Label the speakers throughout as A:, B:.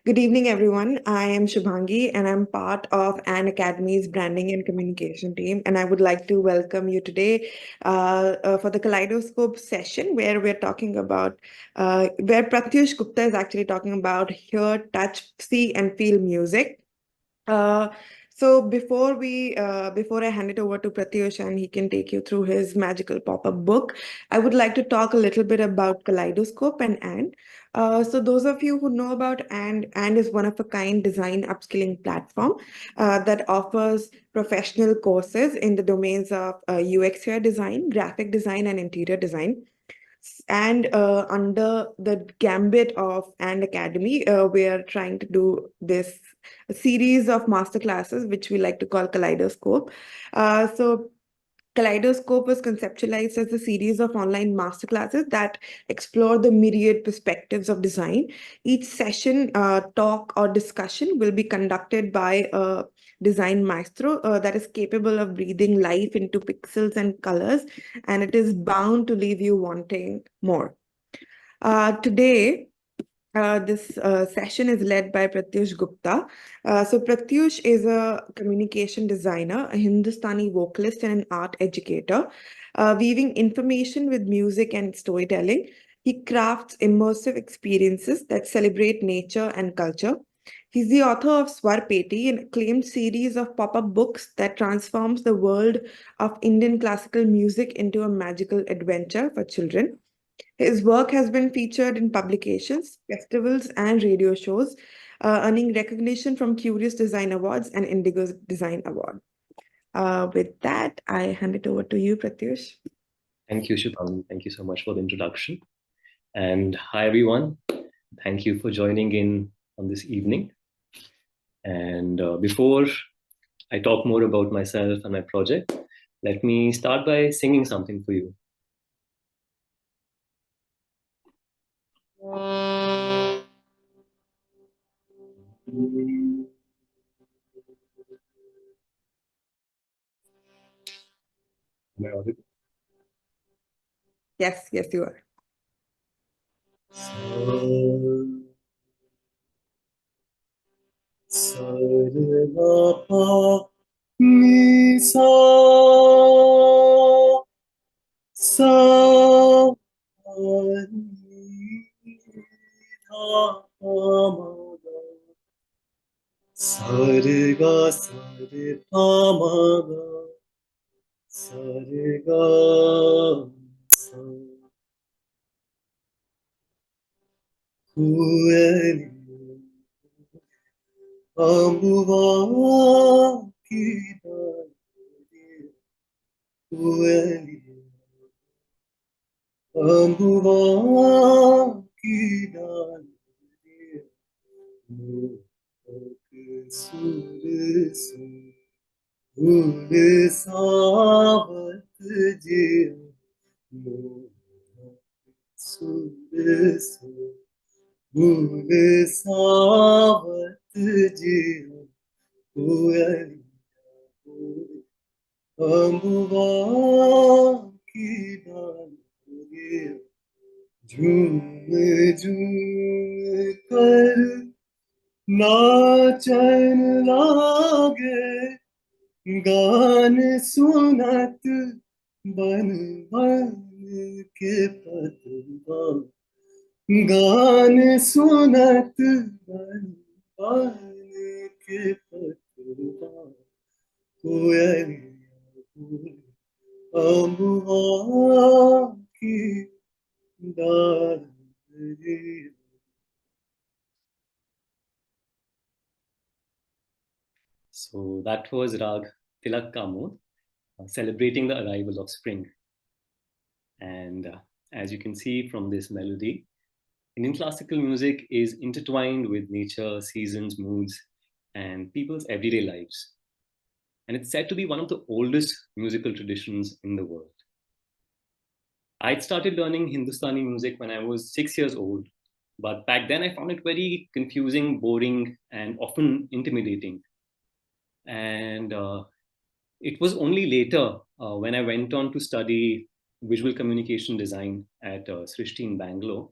A: Good evening, everyone. I am Shubhangi, and I'm part of An Academy's branding and communication team. And I would like to welcome you today for the Kaleidoscope session, where we're talking about, where Pratyush Gupta is actually talking about hear, touch, see, and feel music. Uh, so before I hand it over to Pratyush and he can take you through his magical pop-up book, I would like to talk a little bit about Kaleidoscope and. So those of you who know about and is one of a kind design upskilling platform that offers professional courses in the domains of UX/UI design, graphic design, and interior design. And under the gambit of And Academy, we are trying to do this series of masterclasses, which we like to call Kaleidoscope. So Kaleidoscope was conceptualized as a series of online masterclasses that explore the myriad perspectives of design. Each session, talk, or discussion will be conducted by a design maestro that is capable of breathing life into pixels and colors, and it is bound to leave you wanting more. Today, this session is led by Pratyush Gupta. So Pratyush is a communication designer, a Hindustani vocalist, and an art educator, weaving information with music and storytelling. He crafts immersive experiences that celebrate nature and culture. He's the author of Swarpeti, an acclaimed series of pop-up books that transforms the world of Indian classical music into a magical adventure for children. His work has been featured in publications, festivals, and radio shows, earning recognition from Curious Design Awards and Indigo Design Award. With that, I hand it over to you, Pratyush.
B: Thank you, Shubham. Thank you so much for the introduction. And hi, everyone. Thank you for joining in on this evening. And before I talk more about myself and my project, let me start by singing something for you. Am I audible?
A: Yes, yes, you are.
B: Sarga sare pamaga sarga sa kueli ambuva kidali kueli ambuva kidali Sursu savat jiya Sursu savat jiya Ambuva ki daliya Jhum jhum kar नाचन लागे गान सुनत बन बन के पतवा गान सुनत बन बन के पतवा कोयलिया अम्बुआ की डालिया. So that was Raag Tilak Kamod, celebrating the arrival of spring. And as you can see from this melody, Indian classical music is intertwined with nature, seasons, moods, and people's everyday lives. And it's said to be one of the oldest musical traditions in the world. I started learning Hindustani music when I was 6 years old, but back then I found it very confusing, boring, and often intimidating. And it was only later when I went on to study visual communication design at Srishti in Bangalore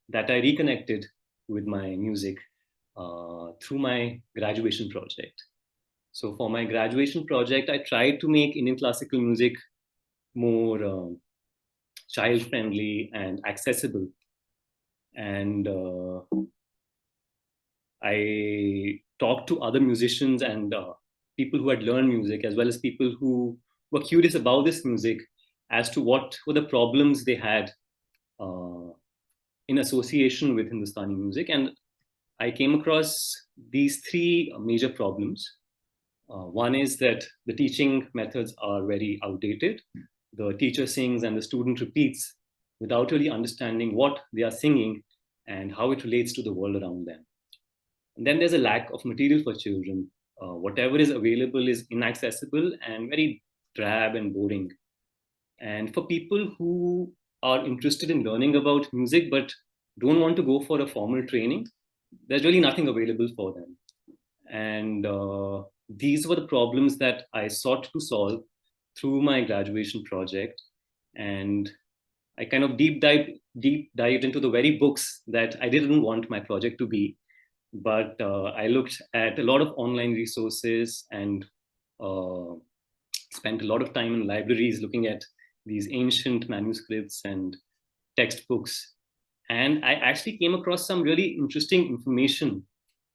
B: that I reconnected with my music through my graduation project. So for my graduation project, I tried to make Indian classical music more child friendly and accessible. And I talked to other musicians and people who had learned music, as well as people who were curious about this music, as to what were the problems they had uh, in association with Hindustani music. And I came across these three major problems. One is that the teaching methods are very outdated. The teacher sings and the student repeats without really understanding what they are singing and how it relates to the world around them. And then there's a lack of material for children. Whatever is available is inaccessible and very drab and boring. And for people who are interested in learning about music but don't want to go for a formal training, there's really nothing available for them. And these were the problems that I sought to solve through my graduation project. And I kind of deep dived into the very books that I didn't want my project to be. But I looked at a lot of online resources and uh, spent a lot of time in libraries looking at these ancient manuscripts and textbooks. And I actually came across some really interesting information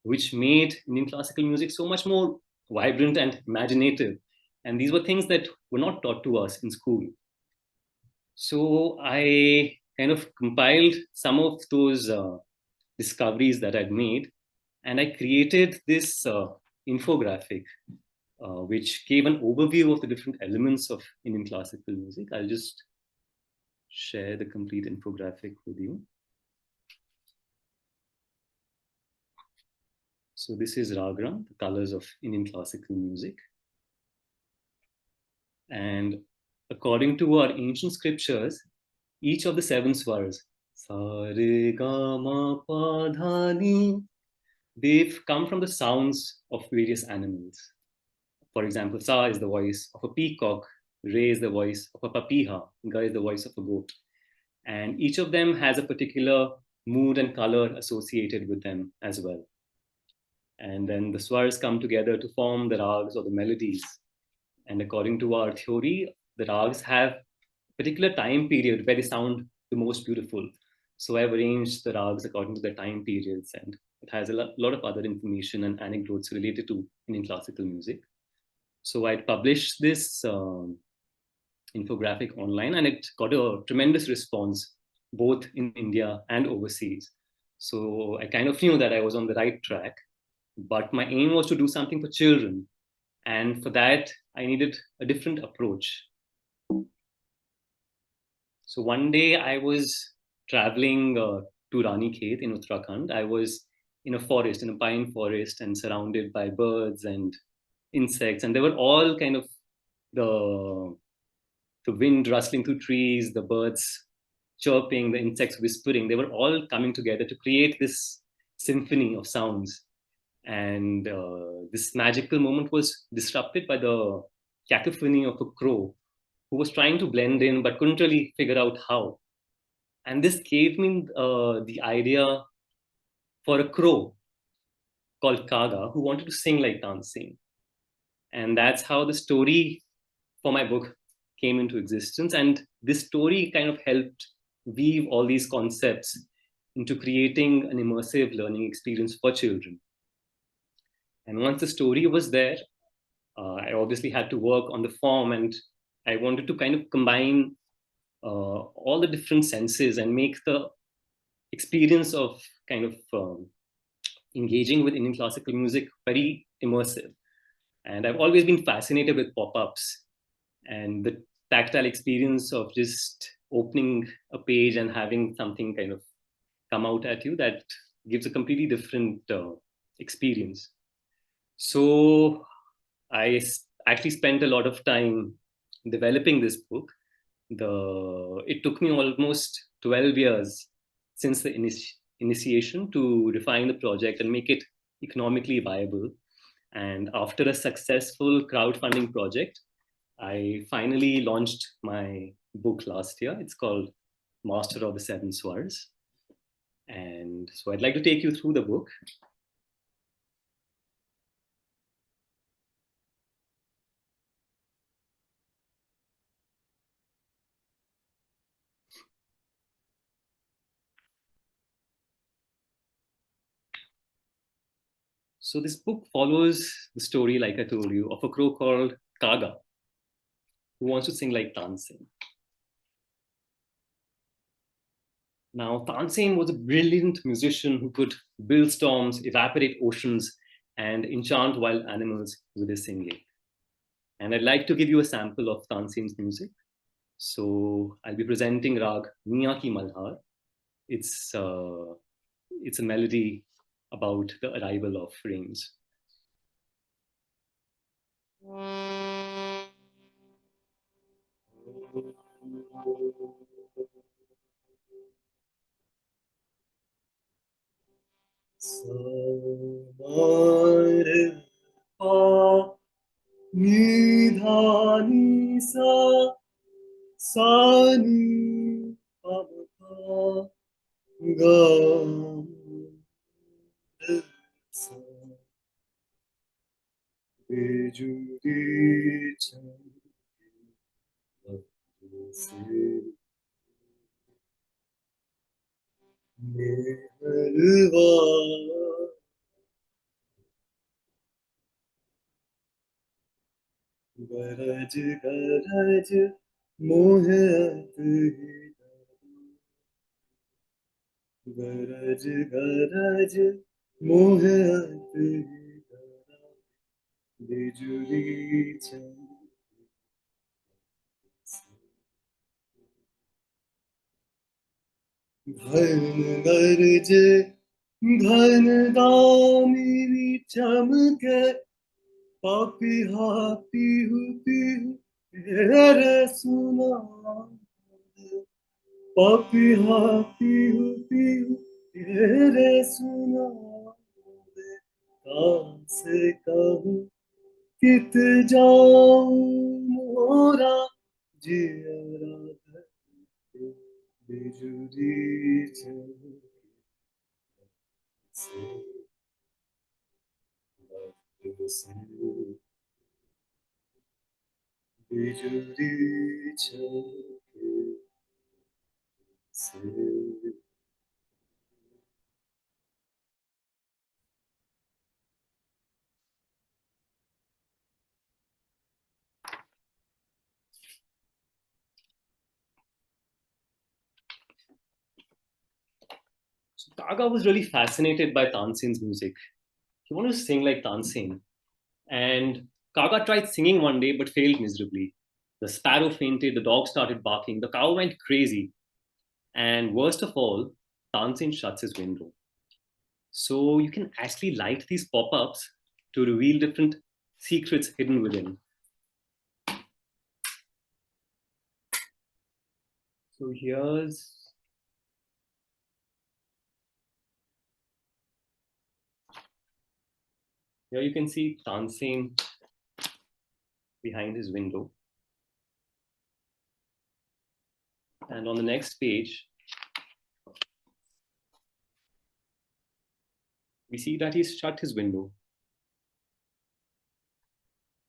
B: which made Indian classical music so much more vibrant and imaginative. And these were things that were not taught to us in school. So I kind of compiled some of those discoveries that I'd made, and I created this infographic, which gave an overview of the different elements of Indian classical music. I'll just share the complete infographic with you. So this is Raag Rang, the colors of Indian classical music. And according to our ancient scriptures, each of the seven swars, sa re ga ma pa dha ni, they've come from the sounds of various animals. For example, sa is the voice of a peacock, re is the voice of a papiha, ga is the voice of a goat. And each of them has a particular mood and color associated with them as well. And then the swars come together to form the rags or the melodies. And according to our theory, the rags have a particular time period where they sound the most beautiful. So I've arranged the rags according to the time periods, and it has a lot of other information and anecdotes related to Indian classical music. So I published this infographic online, and it got a tremendous response both in India and overseas. So I kind of knew that I was on the right track, but my aim was to do something for children. And for that, I needed a different approach. So one day I was traveling to Ranikhet in Uttarakhand. I was in a forest, in a pine forest, and surrounded by birds and insects. And they were all kind of the, the wind rustling through trees, the birds chirping, the insects whispering. They were all coming together to create this symphony of sounds. And this magical moment was disrupted by the cacophony of a crow who was trying to blend in but couldn't really figure out how. And this gave me the idea for a crow called Kaga who wanted to sing like Tansen. And that's how the story for my book came into existence. And this story kind of helped weave all these concepts into creating an immersive learning experience for children. And once the story was there, I obviously had to work on the form, and I wanted to kind of combine all the different senses and make the experience of kind of engaging with Indian classical music very immersive. And I've always been fascinated with pop-ups and the tactile experience of just opening a page and having something kind of come out at you that gives a completely different experience. So I actually spent a lot of time developing this book. It took me almost 12 years since the initiation to refine the project and make it economically viable. And after a successful crowdfunding project, I finally launched my book last year. It's called Master of the Seven Swars. And so I'd like to take you through the book. So this book follows the story, like I told you, of a crow called Kaga who wants to sing like Tansen. Now, Tansen was a brilliant musician who could build storms, evaporate oceans, and enchant wild animals with his singing. And I'd like to give you a sample of Tansen's music. So I'll be presenting Raag Miyan ki malhar. It's uh, it's a melody about the arrival of rains. Nidhani sa sani pamata ga sa bijuri chan se mehrwa garaj garaj mohat गरज गरज मोहत बिजुली घन गरज घन दामिनी चमके पापिहा पिहु पिहु तेरे सुना पापिहा पिहु पिहु तेरे सुना कहाँ से कहूँ कित जाऊं मोरा जिया बिजुली चमके से बिजुली चमके से So Kaga was really fascinated by Tansen's music. He wanted to sing like Tansen. And Kaga tried singing one day but failed miserably. The sparrow fainted, the dog started barking, the cow went crazy. And worst of all, Tansen shuts his window. So you can actually light these pop ups to reveal different secrets hidden within. So here you can see Tansen behind his window. And on the next page, we see that he's shut his window.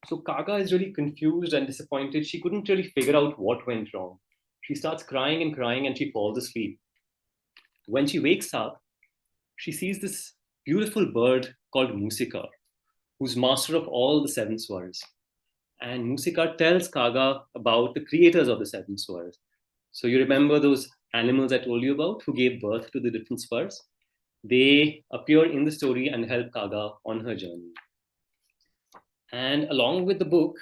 B: So Kaga is really confused and disappointed. She couldn't really figure out what went wrong. She starts crying and she falls asleep. When she wakes up, she sees this beautiful bird called Musikar, who's master of all the seven swars. And Musikar tells Kaga about the creators of the seven swars. So you remember those animals I told you about who gave birth to the different swars? They appear in the story and help Kaga on her journey. And along with the book,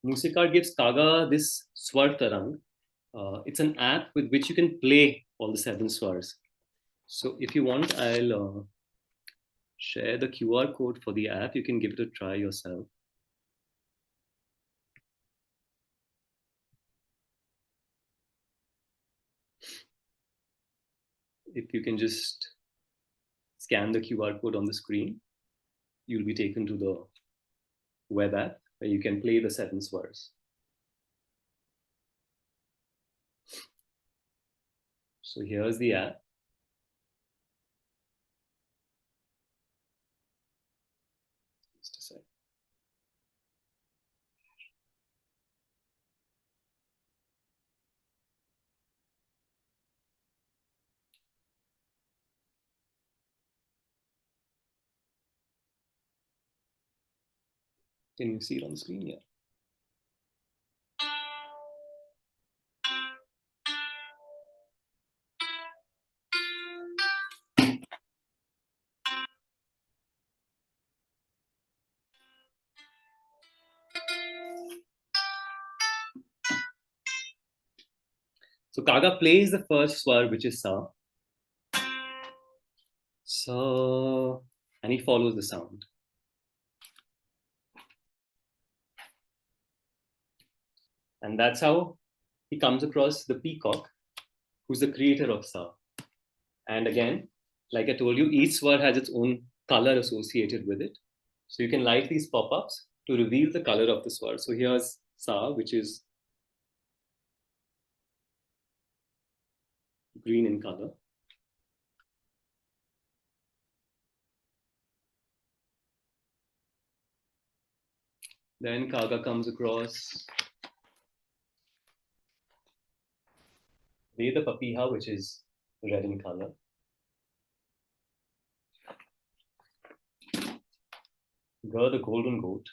B: Musikar gives Kaga this Swar tarang. It's an app with which you can play all the seven swars. So if you want, I'll share the QR code for the app. You can give it a try yourself. If you can just scan the QR code on the screen, you'll be taken to the web app where you can play the seven swars. So here's the app. Just a sec. Can you see it on the screen? Yeah. So Kaga plays the first swar, which is sa. So, and he follows the sound. And that's how he comes across the peacock, who's the creator of sa. And again, like I told you, each swar has its own color associated with it. So you can light these pop-ups to reveal the color of the swar. So here's sa, which is green in color. Then Kaga comes across the papiha, which is red in color. Ga, the golden goat.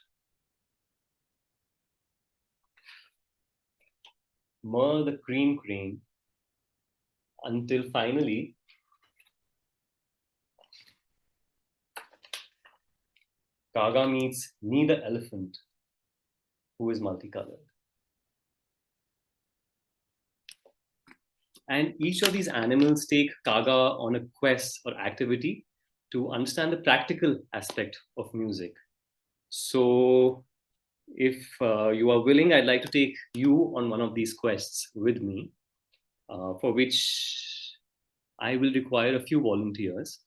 B: Ma, the cream crane. Until finally, Kaga meets Ni, the elephant, who is multicolored. And each of these animals take Kaga on a quest or activity to understand the practical aspect of music. So, if you are willing, I'd like to take you on one of these quests with me, for which I will require a few volunteers.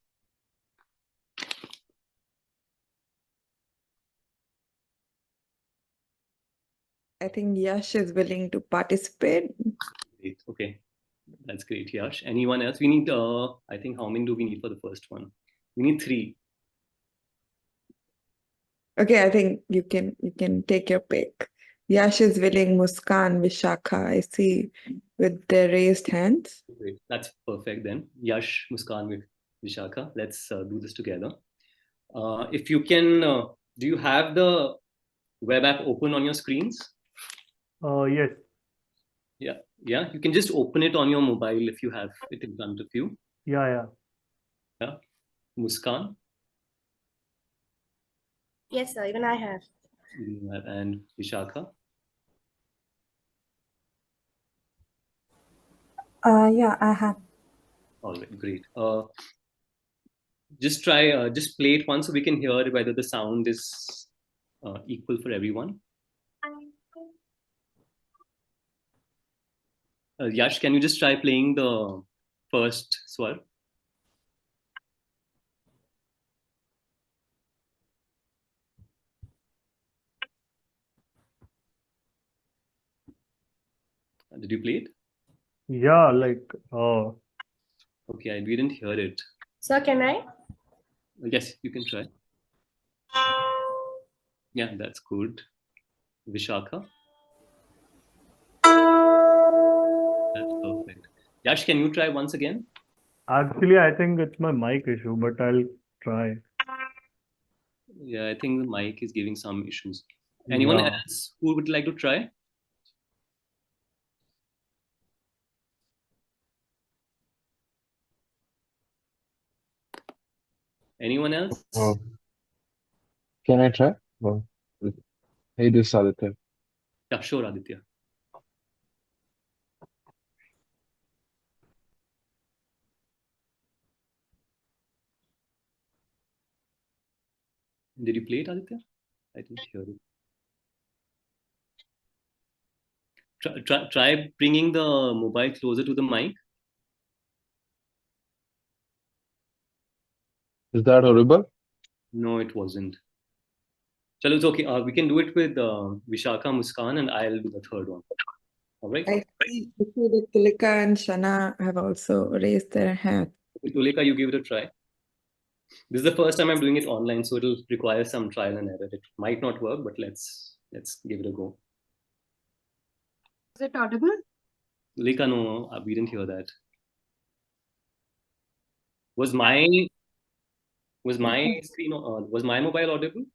A: I think Yash is willing to participate.
B: Great. Okay, that's great, Yash. Anyone else? We need, I think, how many do we need for the first one? We need 3.
A: Okay, I think you can take your pick. Yash is willing, Muskan, Vishakha, I see with the raised hands.
B: Great. That's perfect then. Yash, Muskan, with Vishakha. Let's do this together. If you can, do you have the web app open on your screens?
C: Yes.
B: Yeah, yeah. You can just open it on your mobile if you have it in front of you.
C: Yeah.
B: Yeah, Muskan.
D: Yes, sir. Even I have.
B: And Vishakha.
D: Yeah, I have.
B: All right, great. Just try, just play it once so we can hear whether the sound is equal for everyone. Yash, can you just try playing the first swar? Did you play it?
C: Yeah,
B: Okay, we didn't hear it.
D: Sir, can I?
B: Yes, you can try. Yeah, that's good. Vishakha. That's perfect. Yash, can you try once again?
C: actually, I think it's my mic issue, but I'll try.
B: Yeah, I think the mic is giving some issues. Anyone
C: Yeah.
B: else who would like to try? Anyone else?
E: Can I try? Oh, hey, this is Aditya.
B: Yeah, sure, Aditya. Did you play it, Aditya? I didn't hear it. Try bringing the mobile closer to the mic.
E: Is that audible?
B: No, it wasn't. Chalo, it's okay. We can do it with Vishakha, Muskan, and I'll do the third one. All right?
A: I see that Tulika and Shana have also raised their hand.
B: Tulika, you give it a try. This is the first time I'm doing it online, so it'll require some trial and error. It might not work, but let's give it a go.
D: Is it audible?
B: Tulika, no, we didn't hear that. Was my screen? Was my mobile audible?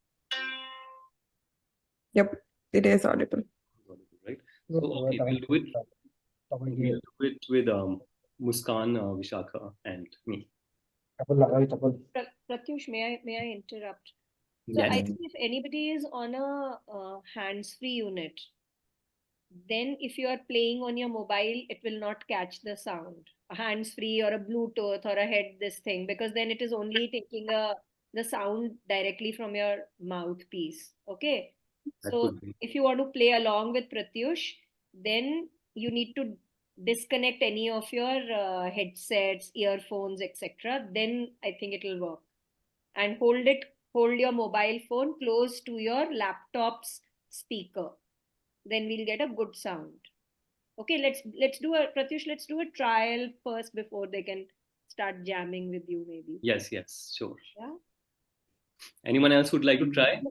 A: Yep, it is audible.
B: Right? So, okay, we'll do it with Muskan, Vishakha, and me.
F: Pratyush, may I interrupt? So
B: Yes.
F: I think if anybody is on a hands-free unit, then if you are playing on your mobile, it will not catch the sound. A hands-free or a Bluetooth or a head this thing, because then it is only taking the sound directly from your mouthpiece. Okay.
B: That
F: So
B: could be.
F: if you want to play along with Pratyush, then you need to disconnect any of your headsets, earphones, etc. Then I think it will work. And hold your mobile phone close to your laptop's speaker. Then we'll get a good sound. Okay, let's do a Pratyush, let's do a trial first before they can start jamming with you, maybe.
B: Yes, sure.
F: Yeah.
B: Anyone else would like to try?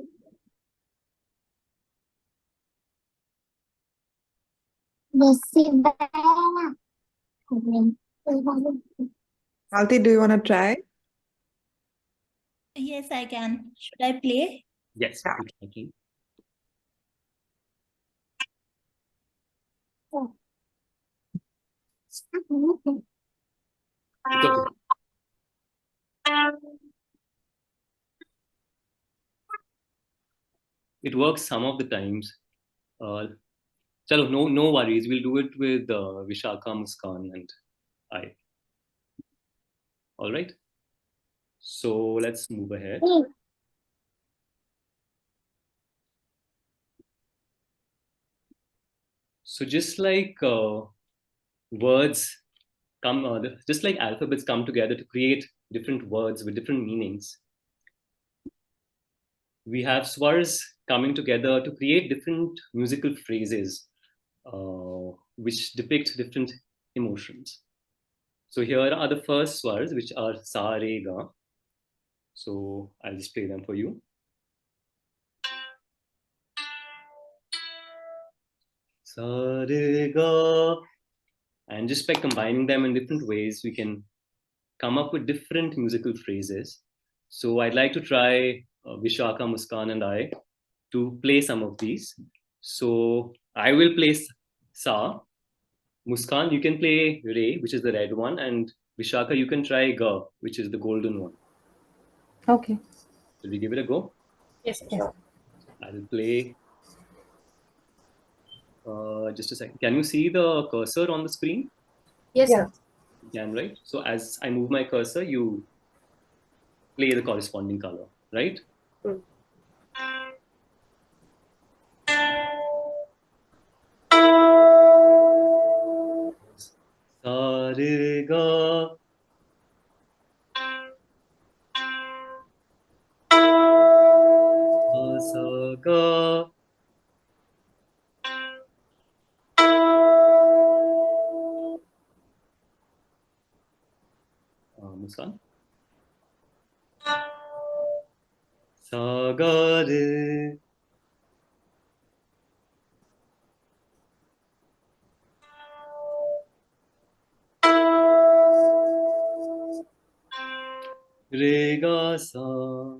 A: Malti, do you want to try?
G: Yes, I can. Should I play?
B: Yes,
A: Yeah.
B: okay. It's okay. It works some of the times. Chalo, no worries. We'll do it with Vishakha, Muskan, and I. All right. So let's move ahead. So just like words come, just like alphabets come together to create different words with different meanings, we have swars coming together to create different musical phrases which depict different emotions. So here are the first swars, which are sa, re, ga. So I'll just play them for you. Sa, re, ga. And just by combining them in different ways, we can come up with different musical phrases. So I'd like to try Vishaka, Muskan, and I to play some of these. So I will play Sa. Muskan, you can play Re, which is the red one, and Vishaka, you can try Ga, which is the golden one.
G: Okay.
B: Will we give it a go?
D: Yes.
B: I will play. Just a second. Can you see the cursor on the screen?
D: Yes, sir.
B: You can, right? So as I move my cursor, you play the corresponding color, right? Sa, re, ga. Sa, ga. Muskan. Sa, ga, re. Re, ga, sa.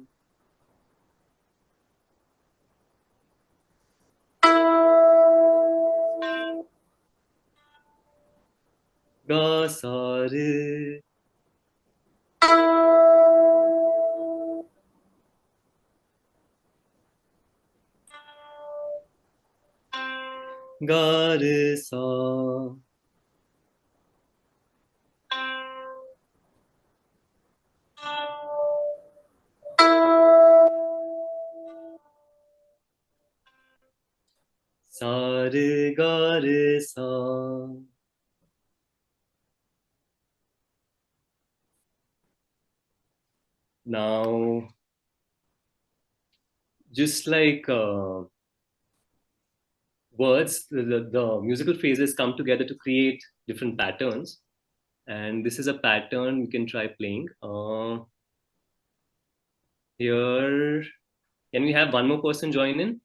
B: Ga, sa, re. Ga, re, sa. Sa, re, ga, re, sa. Now, just like words, the musical phrases come together to create different patterns. And this is a pattern you can try playing. Here, can we have one more person join in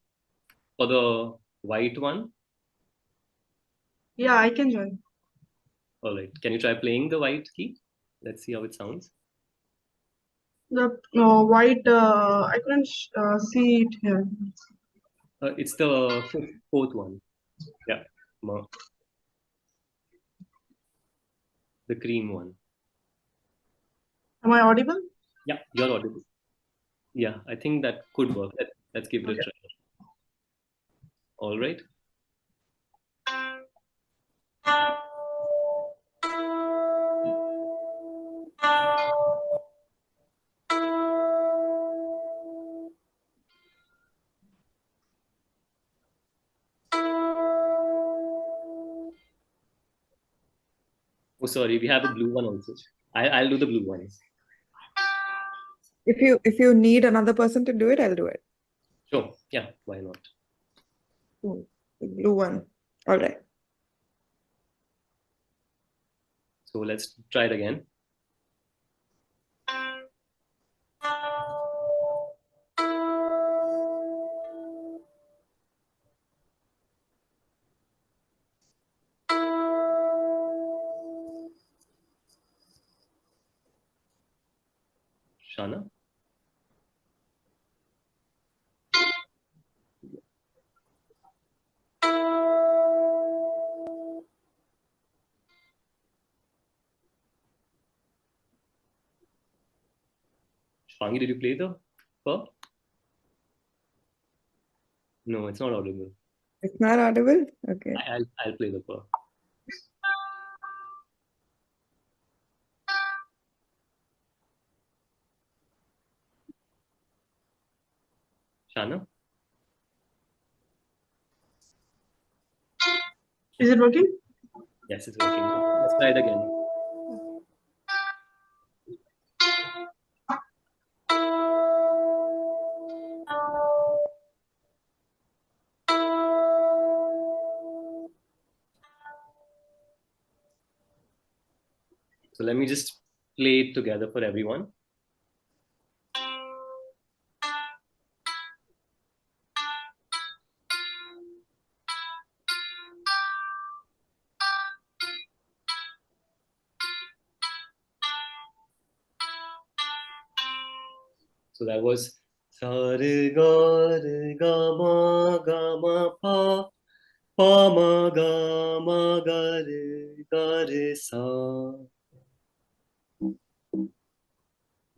B: for the white one?
H: Yeah, I can join.
B: All right. Can you try playing the white key? Let's see how it sounds.
H: The white, I couldn't see it here.
B: It's the fourth one. Yeah. The cream one.
D: Am I audible?
B: Yeah, you're audible. Yeah, I think that could work. Let's give it a try. All right. Oh, sorry, we have a blue one also. I'll do the blue one.
A: If you need another person to do it, I'll do it.
B: Sure. Yeah, why not?
A: The blue one. All right.
B: So let's try it again. Shana? Shvangi, did you play the per? No, it's not audible.
A: It's not audible? Okay.
B: I'll play the per. Shana?
D: Is it working?
B: Yes, it's working. Let's try it again. So let me just play it together for everyone. So that was sa re ga ma pa ma ga re sa.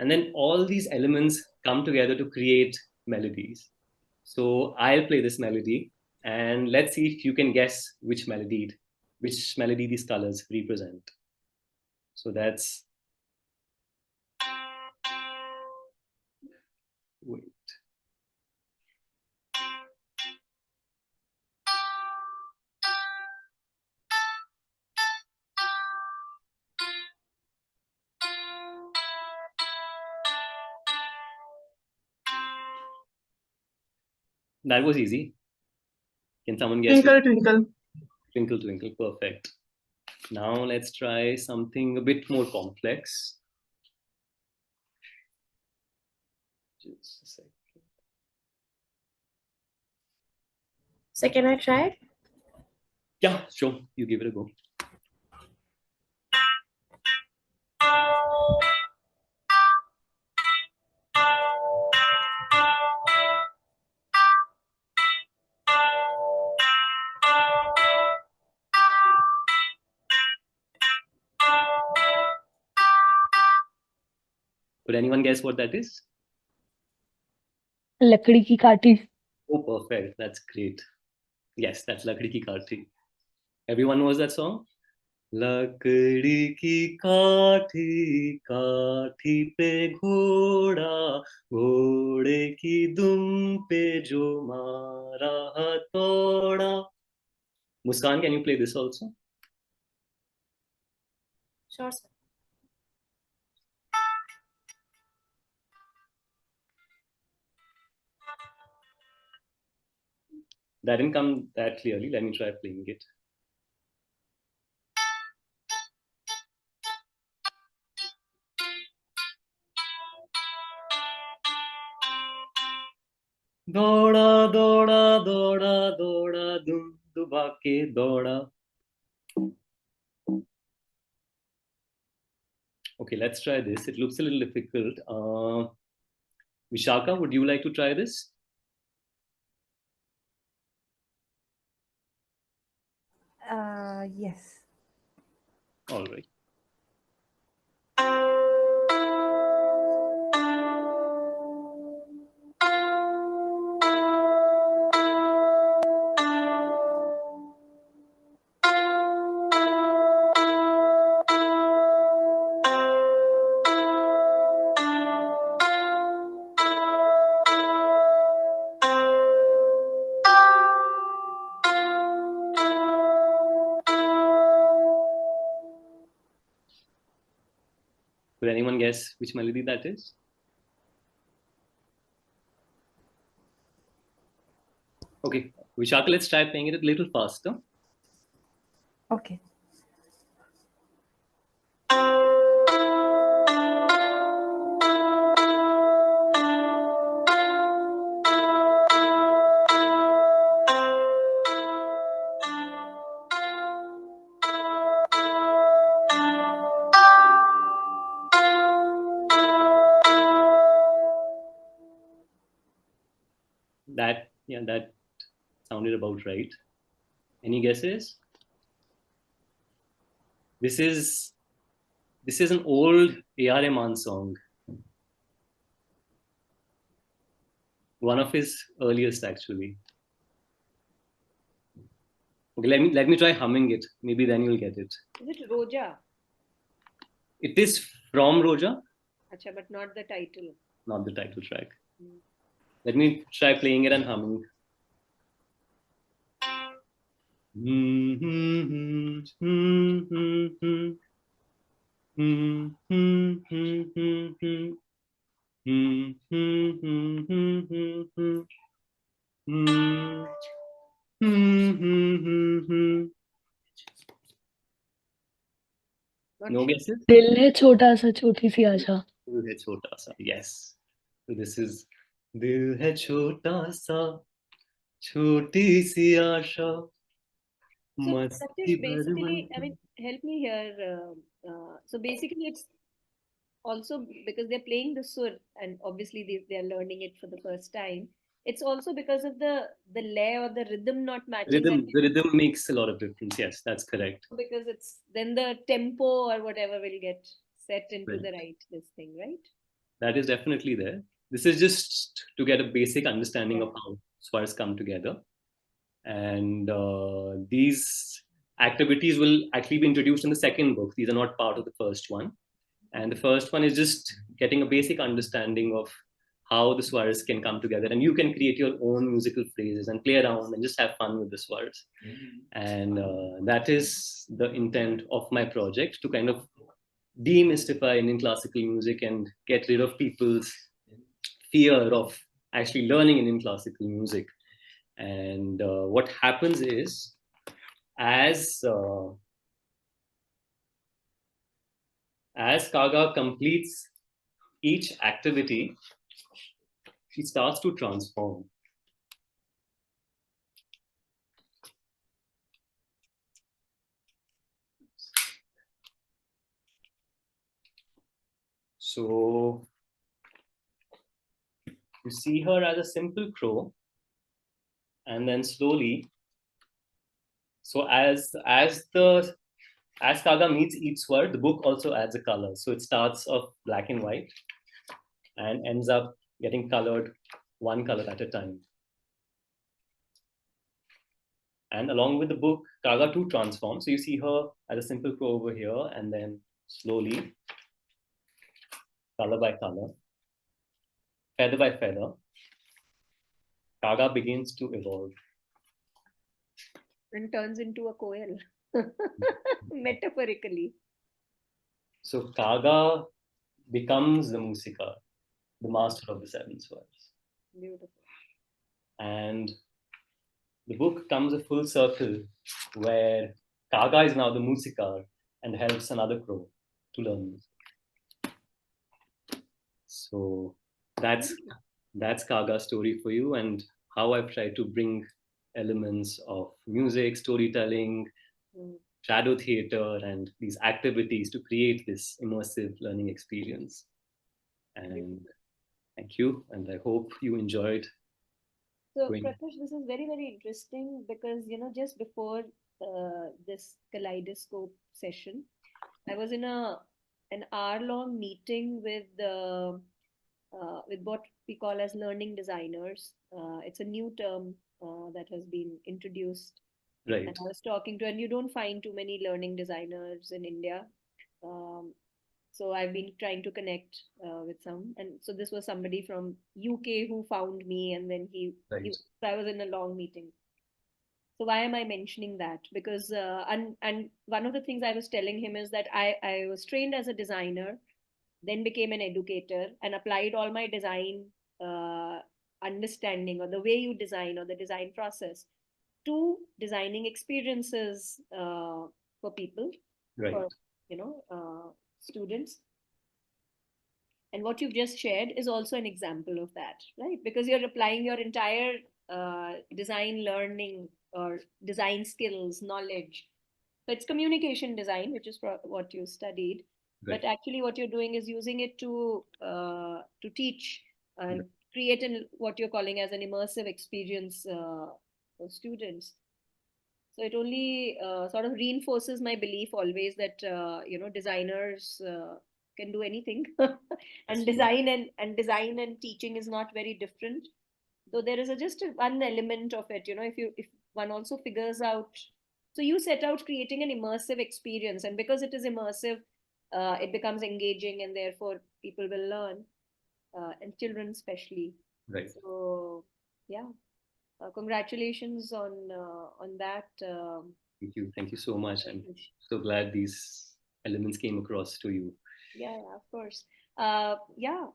B: And then all these elements come together to create melodies. So I'll play this melody, and let's see if you can guess which melody these colors represent. So that's wait. That was easy. Can someone guess?
D: Twinkle, twinkle.
B: Twinkle, twinkle. Perfect. Now let's try something a bit more complex. Just a second.
D: So can I try?
B: Yeah, sure. You give it a go. Could anyone guess what that is?
G: लकड़ी की काठी.
B: Oh, perfect. That's great. Yes, that's Lakdi Ki Kathi. Everyone knows that song? लकड़ी की काठी काठी पे घोड़ा घोड़े की दुम पे जो मारा हथौड़ा. Muskan, can you play this also?
D: Sure, sir.
B: That didn't come that clearly. Let me try playing it. दौड़ा दौड़ा दौड़ा दौड़ा दुम दुबा के दौड़ा. Okay, let's try this. It looks a little difficult. Vishaka, would you like to try this?
G: Yes.
B: All right. Could anyone guess which melody that is? Okay, Vishaka, let's try playing it a little faster.
G: Okay.
B: That sounded about right. Any guesses? This is an old A.R. Rahman song. One of his earliest, actually. Okay, let me try humming it. Maybe then you'll get it.
F: Is it Roja?
B: It is from Roja,
F: Acha, but not the title.
B: not the title track. Let me try playing it and humming.
F: Not
B: No
F: sure.
B: guesses?
H: दिल है छोटा सा छोटी सी आशा.
B: दिल है छोटा सा. Yes. So this is दिल है छोटा सा छोटी सी आशा
F: So
B: मस्ती
F: Pratyush,
B: भर
F: basically, I
B: मन.
F: mean, help me here. So basically, it's also because they're playing the sur, and obviously they're learning it for the first time. It's also because of the lay or the rhythm not matching.
B: The rhythm makes a lot of difference. Yes, that's correct.
F: Because it's then the tempo or whatever will get set into
B: Right.
F: the right this thing, right?
B: That is definitely there. This is just to get a basic understanding of how swars come together. And these activities will actually be introduced in the second book. These are not part of the first one. And the first one is just getting a basic understanding of how the swars can come together. And you can create your own musical phrases and play around and just have fun with the swars. And that is the intent of my project, to kind of demystify Indian classical music and get rid of people's fear of actually learning Indian classical music. And what happens is, as Kaga completes each activity, she starts to transform. So you see her as a simple crow, and then slowly, so as Kaga meets each swar, the book also adds a color. So it starts off black and white and ends up getting colored one color at a time. And along with the book, Kaga too transforms. So you see her as a simple crow over here, and then slowly, color by color, feather by feather, Kaga begins to evolve.
F: And turns into a koel. Metaphorically.
B: So Kaga becomes the Musika, the master of the seven swars.
F: Beautiful.
B: And the book comes a full circle where Kaga is now the Musikar and helps another crow to learn music. So that's Kaga's story for you, and how I've tried to bring elements of music, storytelling, shadow theater, and these activities to create this immersive learning experience. And thank you, and I hope you enjoyed.
F: So Pratyush, this is very, very interesting because just before this Kaleidoscope session. I was in an hour-long meeting with what we call as learning designers. It's a new term that has been introduced.
B: Right.
F: And I was talking to, and you don't find too many learning designers in India. So I've been trying to connect with some, and so this was somebody from UK who found me, and then
B: Right.
F: so I was in a long meeting. So why am I mentioning that? Because and one of the things I was telling him is that I was trained as a designer, then became an educator, and applied all my design understanding, or the way you design, or the design process, to designing experiences for people,
B: Right.
F: for students. And what you've just shared is also an example of that, right? Because you're applying your entire design learning or design skills, knowledge. So it's communication design, which is what you studied.
B: Right.
F: But actually, what you're doing is using it to teach and create what you're calling as an immersive experience for students. So it only sort of reinforces my belief always that designers can do anything, and design and teaching is not very different. So there is just one element of it. If one also figures out. So you set out creating an immersive experience, and because it is immersive, it becomes engaging, and therefore people will learn, and children especially.
B: Right.
F: So yeah. Congratulations on that.
B: Thank you so much. I'm so glad these elements came across to you.
F: Yeah, of course. Yeah.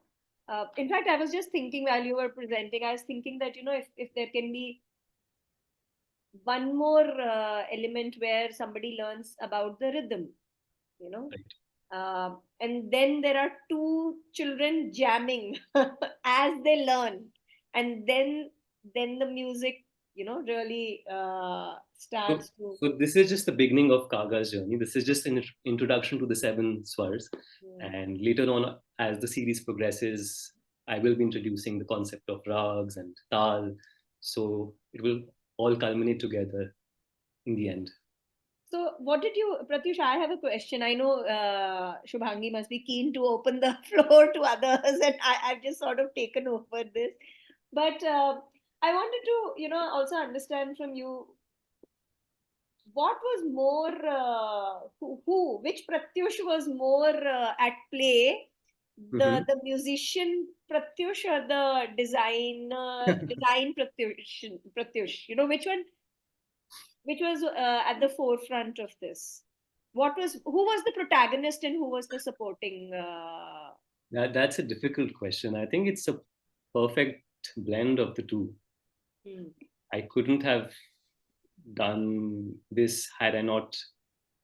F: In fact, I was just thinking while you were presenting, I was thinking that if there can be one more element where somebody learns about the rhythm,
B: Right.
F: and then there are two children jamming as they learn, and then the music really starts to.
B: So this is just the beginning of Kaga's journey. This is just an introduction to the 7 swars. And later on, as the series progresses, I will be introducing the concept of rags and tal. So it will all culminate together in the end.
F: So what did you, Pratyush, I have a question. I know Shubhangi must be keen to open the floor to others, and I've just sort of taken over this. But I wanted to, also understand from you, what was more, which Pratyush was more at play, the musician Pratyush or the design Pratyush? Which was at the forefront of this? Who was the protagonist and who was the supporting?
B: That's a difficult question. I think it's a perfect blend of the two. I couldn't have done this had I not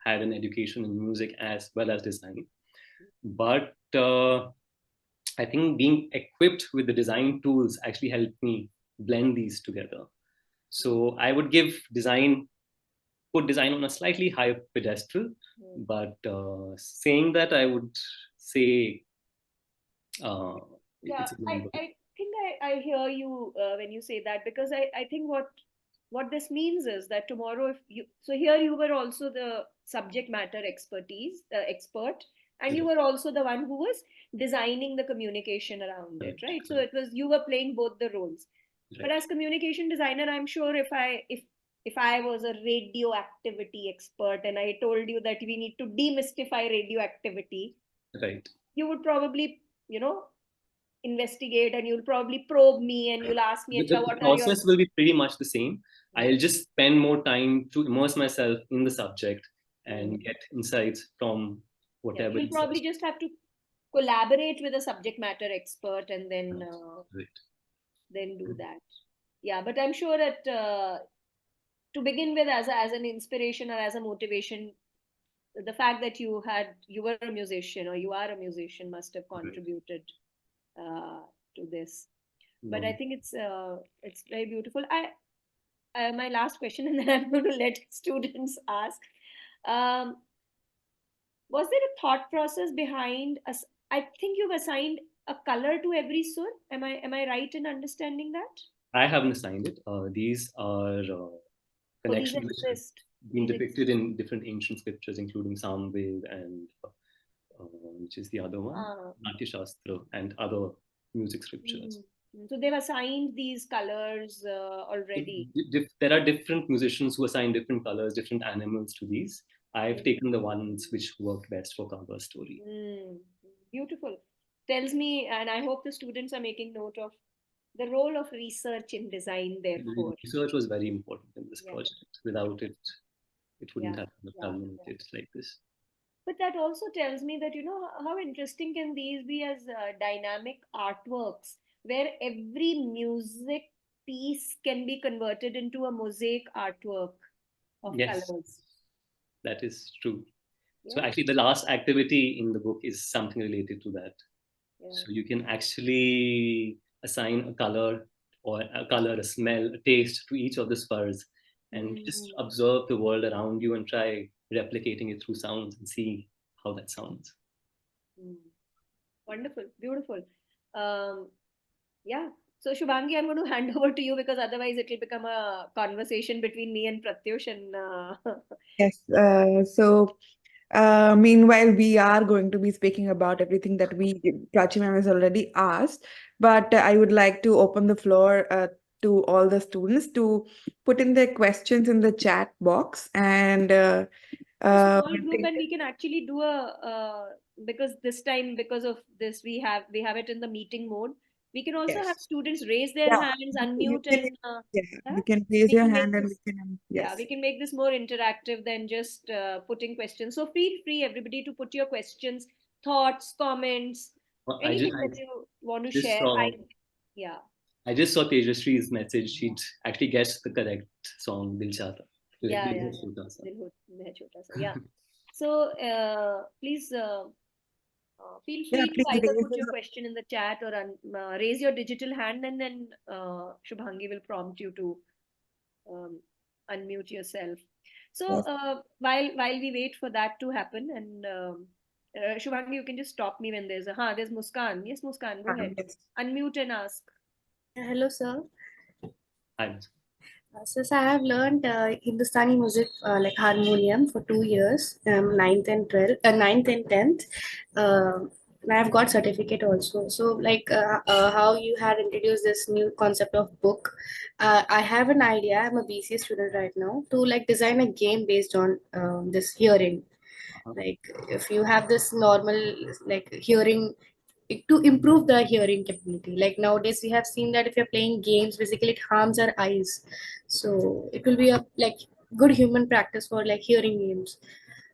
B: had an education in music as well as design. But I think being equipped with the design tools actually helped me blend these together. So I would put design on a slightly higher pedestal, but saying that, I would say
F: yeah, I think I hear you when you say that, because I think what this means is that tomorrow, so here you were also the subject matter expert, and you were also the one who was designing the communication around it, right? So it was, you were playing both the roles. But as communication designer, I'm sure if I was a radioactivity expert and I told you that we need to demystify radioactivity,
B: right,
F: you would probably, investigate, and you'll probably probe me, and you'll ask me,
B: the
F: what are your.
B: process will be pretty much the same. I'll just spend more time to immerse myself in the subject and get insights from whatever.
F: You'll probably just have to collaborate with a subject matter expert, and then do that. Yeah, but I'm sure that to begin with, as an inspiration or as a motivation, the fact that you were a musician, or you are a musician, must have contributed to this. But I think it's very beautiful. My last question, and then I'm going to let students ask. Was there a thought process behind us? I think you've assigned a color to every sur. Am I right in understanding that?
B: I haven't assigned it. These are
F: These
B: connections.
F: exist.
B: been
F: Physics.
B: depicted in different ancient scriptures, including Samved and which is the other one,
F: Ah.
B: Natya Shastra, and other music scriptures.
F: So they've assigned these colors already.
B: There are different musicians who assign different colors, different animals to these. I've taken the ones which work best for cover story.
F: Beautiful. Tells me, and I hope the students are making note of the role of research in design, therefore.
B: Research was very important in this
F: Yeah.
B: project. Without it, it wouldn't
F: Yeah,
B: have
F: yeah,
B: culminated like this.
F: But that also tells me that, how interesting can these be as dynamic artworks where every music piece can be converted into a mosaic artwork of
B: Yes,
F: colors.
B: that is true. So
F: Yeah.
B: actually, the last activity in the book is something related to that.
F: Yeah.
B: So you can actually assign a color or a smell, a taste to each of the spurs, and just observe the world around you and try replicating it through sounds and see how that sounds.
F: Wonderful, beautiful. Yeah. So Shubhangi, I'm going to hand over to you because otherwise it will become a conversation between me and Pratyush. And
A: Yes. Meanwhile, we are going to be speaking about everything that Prachi ma'am has already asked, but I would like to open the floor to all the students to put in their questions in the chat box, and
F: a small
A: we'll
F: group,
A: take
F: and we can actually do because this time, because of this, we have it in the meeting mode. We can also have
A: yes,
F: students raise their
A: yeah,
F: hands,
A: you
F: unmute,
A: can,
F: and
A: yeah,
F: yeah,
A: you can raise
F: we
A: your
F: can make
A: hand and
F: this.
A: we can,
F: Yeah,
A: yes.
F: we can make this more interactive than just putting questions. So feel free, everybody, to put your questions, thoughts, comments,
B: I
F: anything
B: just,
F: that you want to
B: just
F: share.
B: saw,
F: Yeah.
B: I just saw Tejasri's message. She'd actually guessed the correct song, Dil Chahta.
F: Yeah,
B: Dil
F: yeah,
B: Hai
F: yeah.
B: Chhota Sa.
F: Dil Hai Chhota Sa. Yeah. So please feel
A: Yeah,
F: free to
A: please
F: either
A: raise
F: put your
A: your,
F: question in the chat or raise your digital hand, and then Shubhangi will prompt you to unmute yourself. So
A: yes.
F: while we wait for that to happen, and Shubhangi, you can just stop me when there's Muskan. Yes, Muskan, go ahead.
A: Yes.
F: Unmute and ask.
G: Hello, sir.
B: Hi.
G: Since I have learned Hindustani music like harmonium for 2 years, 9th and 10th. And I've got certificate also. So like how you had introduced this new concept of book, I have an idea. I'm a BCA student right now to like design a game based on this hearing. Like if you have this normal like hearing to improve the hearing capability. Like nowadays, we have seen that if you're playing games, basically it harms our eyes. So it will be a like good human practice for like hearing games.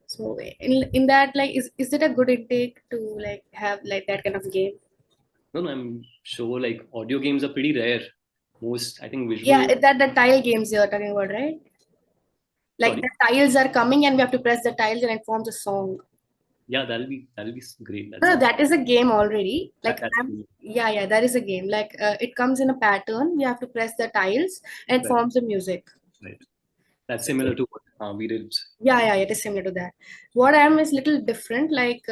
G: So in that, like, is it a good intake to like have like that kind of game?
B: No, I'm sure like audio games are pretty rare. Most, I think, visual.
G: Yeah, that the tile games you're talking about, right? Like
B: Sorry.
G: the tiles are coming and we have to press the tiles and it forms a song.
B: Yeah, that'll be great.
G: No, that is a game already. Like,
B: That's cool.
G: yeah, that is a game. Like, it comes in a pattern. You have to press the tiles and it
B: Right.
G: forms the music.
B: Right. That's
G: So,
B: similar to what we did.
G: yeah, it is similar to that. What I am is little different. Like,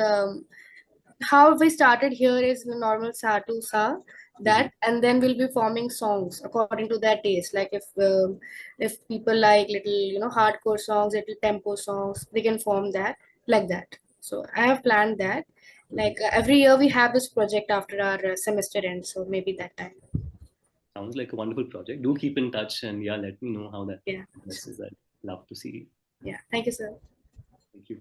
G: how we started here is the normal sa to sa, that, and then we'll be forming songs according to their taste. Like, if people like little, hardcore songs, little tempo songs, they can form that like that. So I have planned that. Like every year we have this project after our semester ends. So maybe that time.
B: Sounds like a wonderful project. Do keep in touch and yeah, let me know how that progresses. I'd love to see.
G: Yeah. Thank you, sir.
B: Thank you.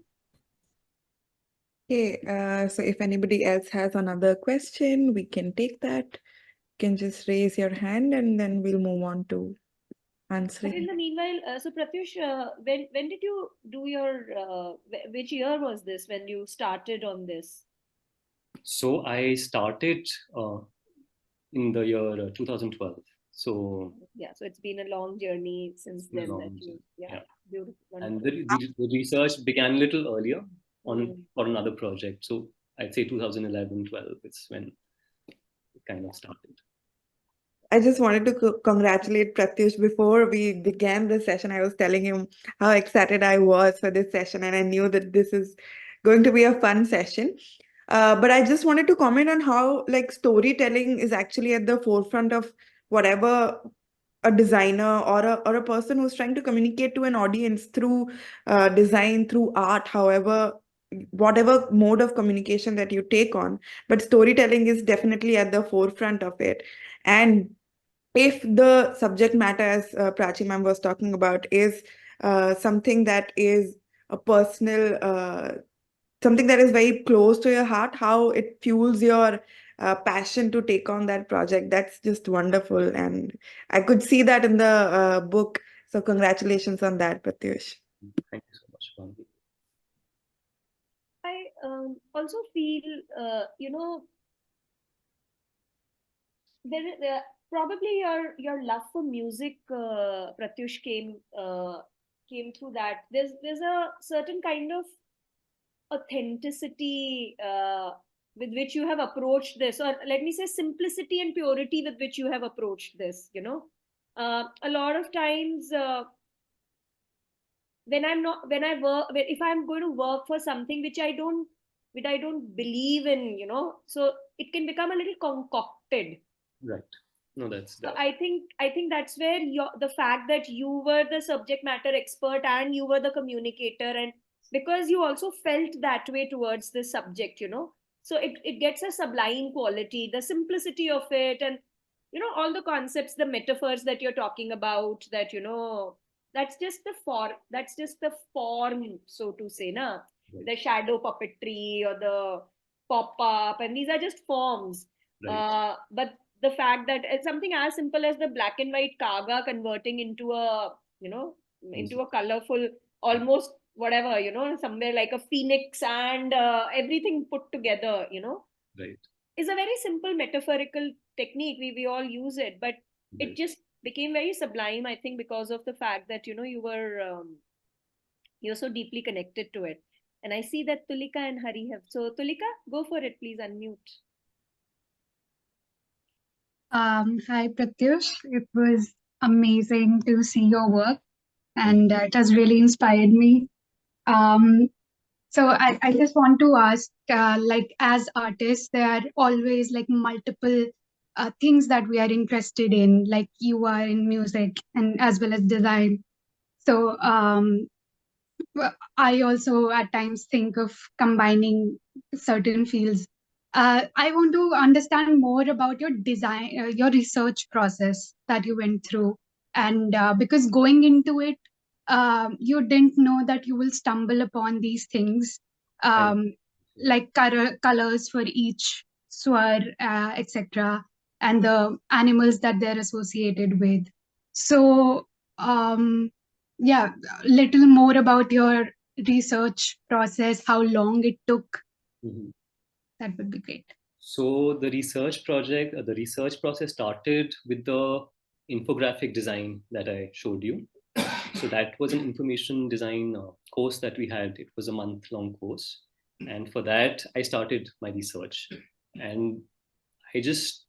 A: Okay, so if anybody else has another question, we can take that. You can just raise your hand and then we'll move on to
F: But in
A: answering.
F: the meanwhile, so Pratyush, when did you do your which year was this when you started on this?
B: So I started in the year 2012. So
F: yeah, so it's been a long journey since then that you beautiful.
B: And
F: Wonderful.
B: the research began a little earlier for another project. So I'd say 2011, 12 is when it kind of started.
A: I just wanted to congratulate Pratyush. Before we began this session, I was telling him how excited I was for this session, and I knew that this is going to be a fun session. But I just wanted to comment on how like storytelling is actually at the forefront of whatever a designer or a person who's trying to communicate to an audience through design, through art, however, whatever mode of communication that you take on, but storytelling is definitely at the forefront of it. And if the subject matter, as Prachi ma'am was talking about, is something that is a personal, something that is very close to your heart, how it fuels your passion to take on that project, that's just wonderful. And I could see that in the book. So congratulations on that, Pratyush.
B: Thank you so much, Shubhangi.
F: I also feel, probably your love for music, Pratyush, came through that. There's a certain kind of authenticity with which you have approached this, or let me say simplicity and purity with which you have approached this. A lot of times when I work, if I'm going to work for something which I don't believe in, so it can become a little concocted.
B: Right. No, that's
F: So
B: that.
F: I think that's where the fact that you were the subject matter expert and you were the communicator, and because you also felt that way towards this subject, so it gets a sublime quality, the simplicity of it, and all the concepts, the metaphors that you're talking about, that that's just the form, so to say, na,
B: Right.
F: the shadow puppetry or the pop up, and these are just forms.
B: Right.
F: But the fact that it's something as simple as the black and white kaga converting into a into a colorful, almost whatever, somewhere like a phoenix, and everything put together,
B: Right.
F: is a very simple metaphorical technique. We all use it, but it
B: Right.
F: just became very sublime, I think, because of the fact that you're so deeply connected to it. And I see that Tulika and Hari have. So Tulika, go for it, please unmute.
I: Hi, Pratyush. It was amazing to see your work, and it has really inspired me. Um, so I just want to ask, like, as artists, there are always like multiple things that we are interested in, like you are in music and as well as design. So I also at times think of combining certain fields. I want to understand more about your design, your research process that you went through, and because going into it, you didn't know that you will stumble upon these things, um, like colors for each swar, etc., and the animals that they're associated with. So. Yeah, little more about your research process, how long it took.
B: Mhm.
I: That would be great.
B: So the research process started with the infographic design that I showed you. So that was an information design course that we had. It was a month-long course, and for that I started my research, and I just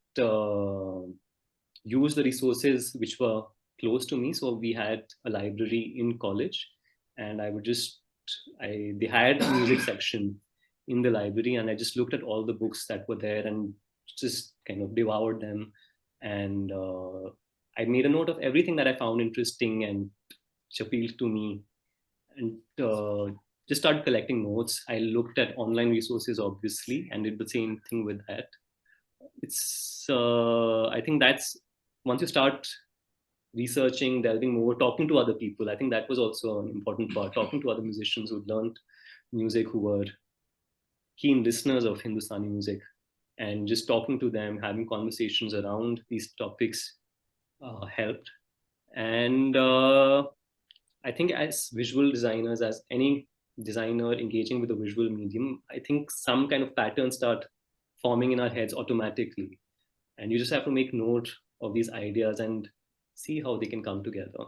B: used the resources which were close to me. So we had a library in college, and they had a music section in the library, and I just looked at all the books that were there and just kind of devoured them. And I made a note of everything that I found interesting and which appealed to me, and just started collecting notes. I looked at online resources, obviously, and did the same thing with that. I think that's once you start researching, delving more, talking to other people. I think that was also an important part. Talking to other musicians who'd learned music, who were keen listeners of Hindustani music, and just talking to them, having conversations around these topics helped. And I think as visual designers, as any designer engaging with a visual medium, I think some kind of patterns start forming in our heads automatically. And you just have to make note of these ideas and see how they can come together.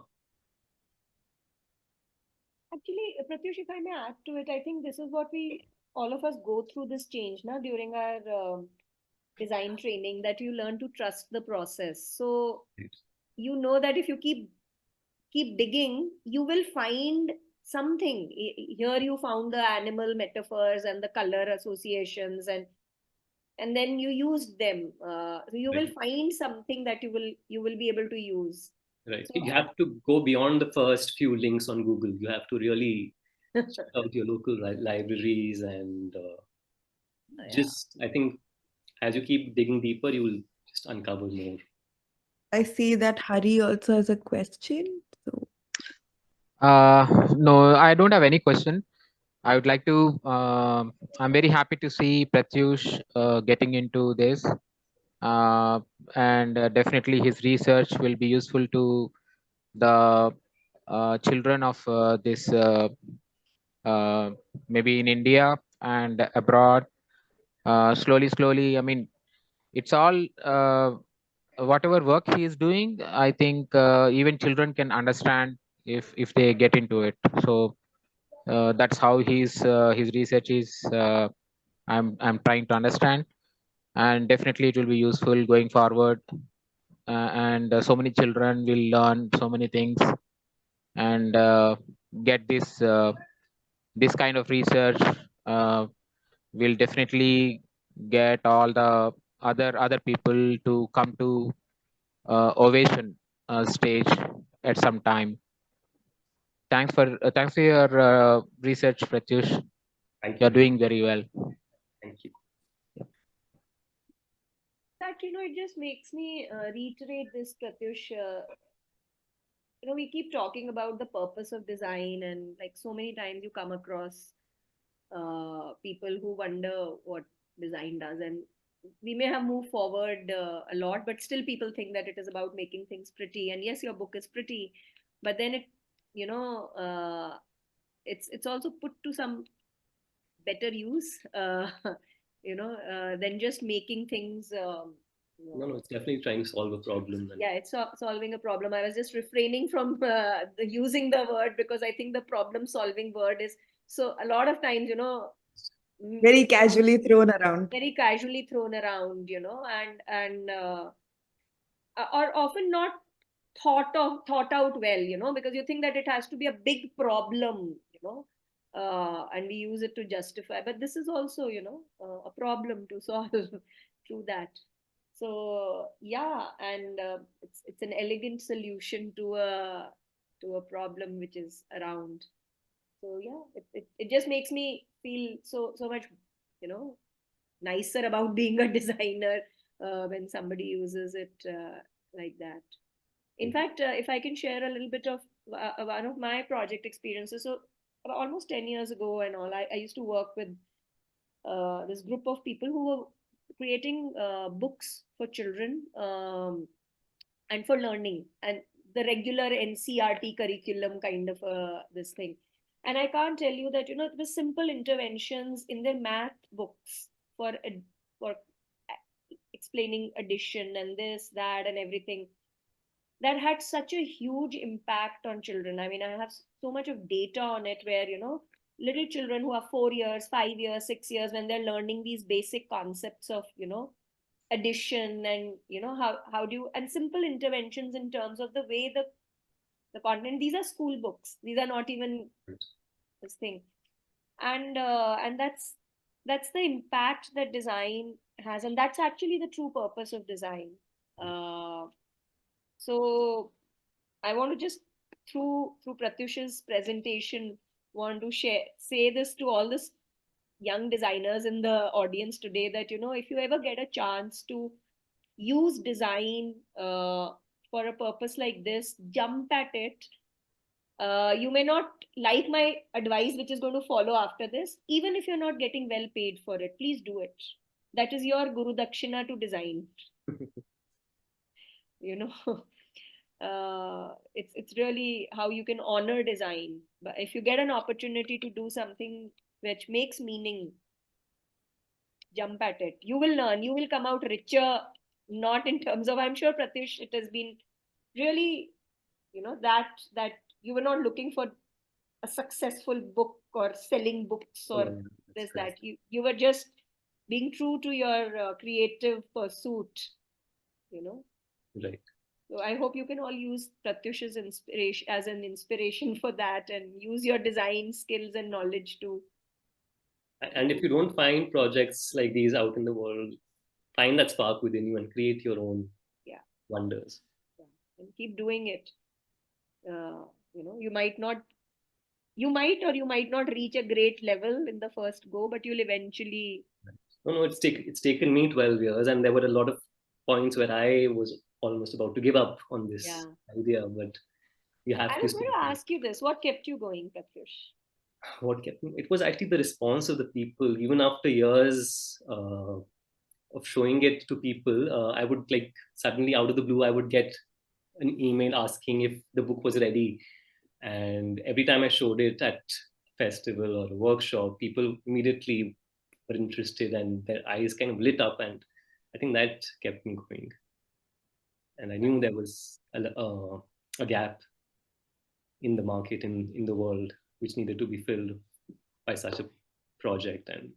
F: Actually, Pratyush, if I may add to it, I think this is what all of us go through this change now during our design training, that you learn to trust the process. So you know that if you keep digging, you will find something. Here you found the animal metaphors and the color associations, and then you used them. So you will find something that you will be able to use.
B: Right.
F: So
B: You have to go beyond the first few links on Google. You have to really check out your local libraries and just, I think, as you keep digging deeper, you will just uncover more.
A: I see that Hari also has a question. So
J: No, I don't have any question. I would like to. I'm very happy to see Pratyush getting into this, and definitely his research will be useful to the children of this maybe in India and abroad. Slowly. I mean, it's all whatever work he is doing. I think even children can understand if they get into it. So that's how his research is. I'm trying to understand, and definitely it will be useful going forward. And so many children will learn so many things and get this kind of research. Will definitely get all the other people to come to ovation stage at some time. Thanks for your research, Pratyush.
B: Thank
J: You're
B: you.
J: doing very well.
B: Thank you.
F: that, it just makes me reiterate this, Pratyush. We keep talking about the purpose of design, and like so many times you come across people who wonder what design does, and we may have moved forward a lot, but still people think that it is about making things pretty. And yes, your book is pretty, but then you know it's also put to some better use, than just making things.
B: No, it's definitely trying to solve a problem.
F: Yeah, it's solving a problem. I was just refraining from using the word, because I think the problem solving word is, so a lot of times,
A: very casually thrown around.
F: very casually thrown around, and or often not thought out well, because you think that it has to be a big problem, and we use it to justify, but this is also, a problem to solve through that. So yeah, and it's an elegant solution to a problem which is around. So yeah, it just makes me feel so much, nicer about being a designer when somebody uses it like that. In fact, if I can share a little bit of one of my project experiences. So about almost 10 years ago and all, I used to work with this group of people who were creating books for children, and for learning, and the regular NCRT curriculum kind of this thing. And I can't tell you that, the simple interventions in their math books for explaining addition and this, that, and everything, that had such a huge impact on children. I mean, I have so much of data on it where, little children who are 4 years, 5 years, 6 years, when they're learning these basic concepts of, addition, and, how do you, and simple interventions in terms of the way the content, these are school books. These are not even this thing. And that's the impact that design has, and that's actually the true purpose of design. So I want to just through Pratyush's presentation want to say this to all the young designers in the audience today, that, if you ever get a chance to use design for a purpose like this, jump at it. You may not like my advice, which is going to follow after this. Even if you're not getting well paid for it, please do it. That is your Guru Dakshina to design. you know it's really how you can honor design. But if you get an opportunity to do something which makes meaning, jump at it. You will learn, you will come out richer, not in terms of, I'm sure, Pratyush, it has been really, that you were not looking for a successful book or selling books or this, that you were just being true to your creative pursuit,
B: Right.
F: So I hope you can all use Pratyush's inspiration as an inspiration for that, and use your design skills and knowledge to.
B: And if you don't find projects like these out in the world, find that spark within you and create your own wonders.
F: Yeah. and keep doing it. You might not, you might or you might not reach a great level in the first go, but you'll eventually.
B: No, it's taken me 12 years, and there were a lot of points where I was almost about to give up on this
F: Yeah.
B: idea, but you have
F: I
B: to
F: was going
B: stay.
F: to ask you this: what kept you going, Pratyush?
B: What kept me? It was actually the response of the people, even after years of showing it to people. I would like suddenly out of the blue, I would get an email asking if the book was ready, and every time I showed it at festival or a workshop, people immediately were interested and their eyes kind of lit up, and I think that kept me going. And I knew there was a gap in the market, in the world, which needed to be filled by such a project. And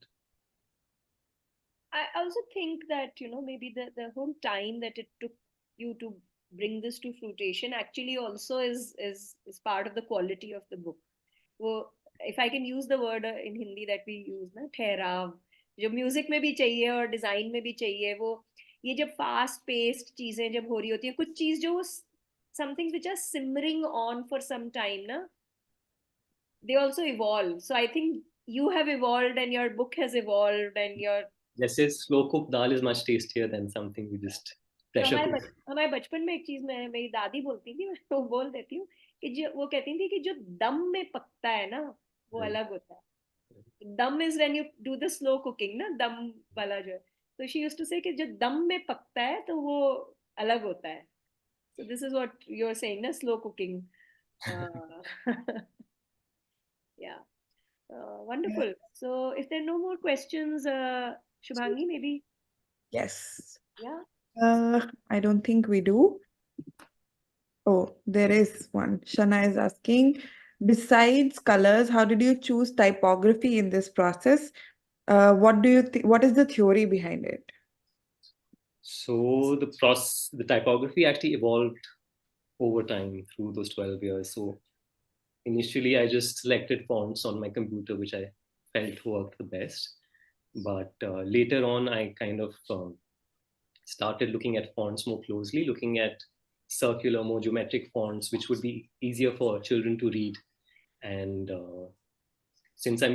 F: I also think that, maybe the whole time that it took you to bring this to fruition actually also is part of the quality of the book. वो, if I can use the word in Hindi that we use ना, ठहराव, जो music में भी चाहिए और design में भी चाहिए, वो ये जब फास्ट पेस्ड चीजें जब हो रही होती है, कुछ चीज जो somethings which are simmering on for some time ना, they also evolve. So I think you have evolved and your book has evolved and your
B: जैसे slow cooked dal is much tastier than something you just pressure cook.
F: हमारे बचपन में एक चीज मैं मेरी दादी बोलती थी, मैं तो बोल देती हूँ कि जो वो कहती थी कि जो दम में पकता है ना वो अलग होता है. Them is when you do the slow cooking ना, दम वाला जो है, तो शी यूज्ड टू से कि जो दम में पकता है तो वो अलग होता है. So this is what you're saying na, slow cooking. Yeah. Wonderful. So if there are no more questions, Shubhangi, maybe.
A: Yes.
F: Yeah.
A: I don't think we do. Oh, there is one. Shana is asking, besides colors, how did you choose typography in this process? What do you think? What is the theory behind it?
B: So the typography actually evolved over time through those 12 years. So initially, I just selected fonts on my computer, which I felt worked the best. But later on, I kind of started looking at fonts more closely, looking at circular, more geometric fonts, which would be easier for children to read. And since I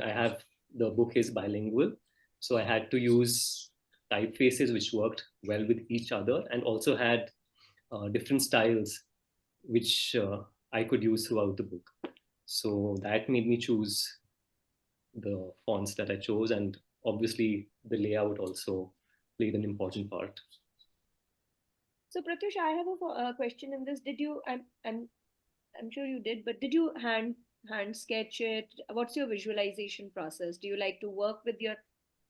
B: have the book is bilingual, so I had to use typefaces which worked well with each other and also had different styles which I could use throughout the book. So that made me choose the fonts that I chose, and obviously the layout also played an important part.
F: So Pratyush, I have a question in this. Did you? I'm sure you did, but did you hand sketch it? What's your visualization process? Do you like to work with your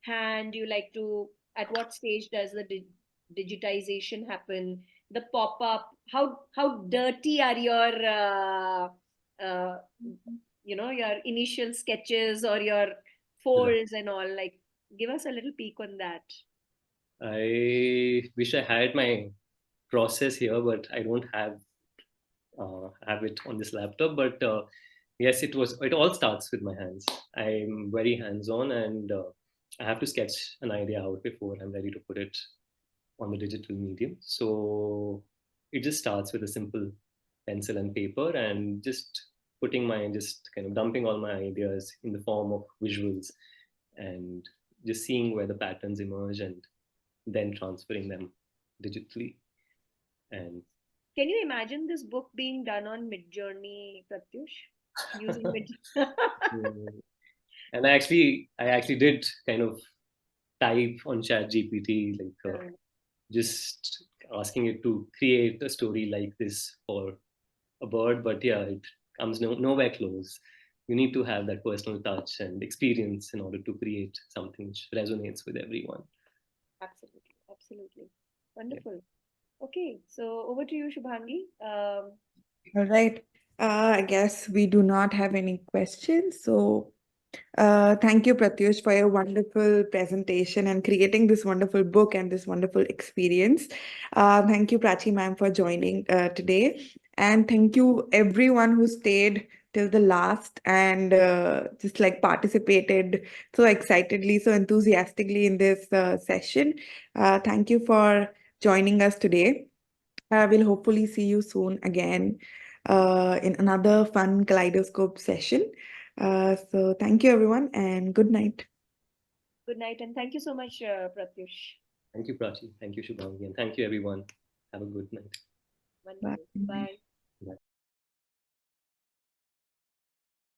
F: hand? Do you like to? At what stage does the digitization happen? The pop up. How dirty are your your initial sketches or your folds and all? Like, give us a little peek on that.
B: I wish I had my process here, but I don't have it on this laptop. But yes, it all starts with my hands. I'm very hands-on, and I have to sketch an idea out before I'm ready to put it on the digital medium. So it just starts with a simple pencil and paper, and just kind of dumping all my ideas in the form of visuals, and just seeing where the patterns emerge and then transferring them digitally. And
F: can you imagine this book being done on Midjourney, Pratyush? Using
B: and I actually did kind of type on ChatGPT, like just asking it to create a story like this for a bird. But yeah, it comes nowhere close. You need to have that personal touch and experience in order to create something which resonates with everyone.
F: Absolutely, absolutely. Wonderful. Yeah. Okay, so over to you, Shubhangi.
A: All right. I guess we do not have any questions. So thank you, Pratyush, for your wonderful presentation and creating this wonderful book and this wonderful experience. Thank you, Prachi ma'am, for joining today. And thank you everyone who stayed till the last and just like participated so excitedly, so enthusiastically in this session. Thank you for joining us today. We'll hopefully see you soon again in another fun Kaleidoscope session. So thank you, everyone, and good night.
F: Good night, and thank you so much, Pratyush.
B: Thank you, Prachi. Thank you, Shubhangi. And thank you, everyone. Have a good night.
F: Wonderful.
A: Bye.
F: Bye.